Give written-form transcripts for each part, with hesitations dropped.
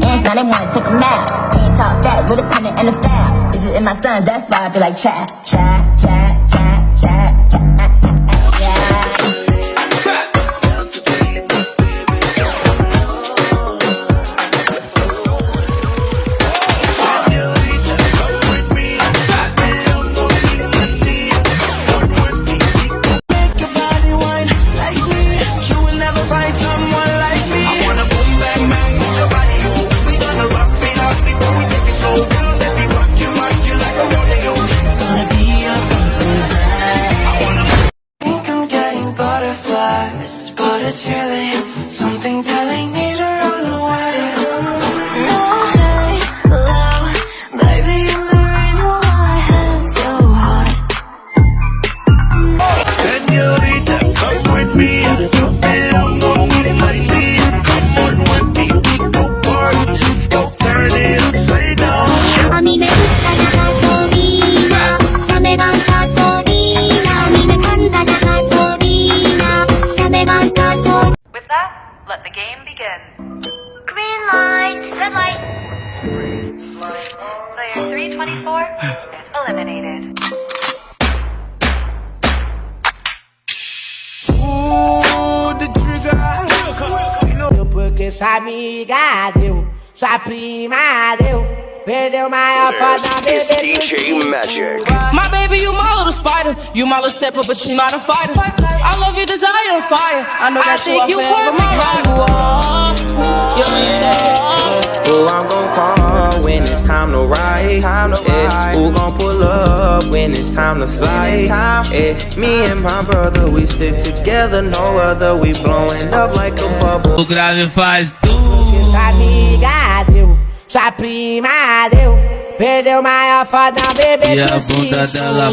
the ends, now they wanna take a map. Ain't talk that with a pen and a foul. It's just in my son, that's why I feel like chat, chat, chat, chat, chat, chat. But it's really something telling me to run away. No, hey, love, baby, I'm the reason why my head's so hot. Señorita, come with me. And I'm gonna get it like this. Come on with me, we go party. Let's go turn it upside down. A mí me gusta la gasolina, dame más gasolina. A mí me encanta la gasolina, dame más gasolina. With that, let the game begin. Green light, red light. Player 324 is eliminated. The trigger. Porque sua amiga deu, sua prima deu, perdeu maior foda This is DJ Magic. My baby, you my little spider. You my little stepper, but you not a fighter. I love your desire and fire. I know that you are forever my rival. You're my star. Who I'm gon' call when it's time to ride? Who gon' pull up when it's time to slide? Me and my brother, we stick together, no other. We blowing up like a bubble. O grave faz Porque sua amiga deu, sua prima deu, perdeu maior foda, bebê. E a bunda dela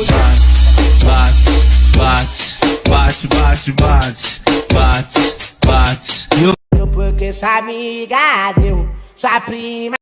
bate, bate, bate, bate, bate, bate, bate. Porque sua amiga deu, sua prima.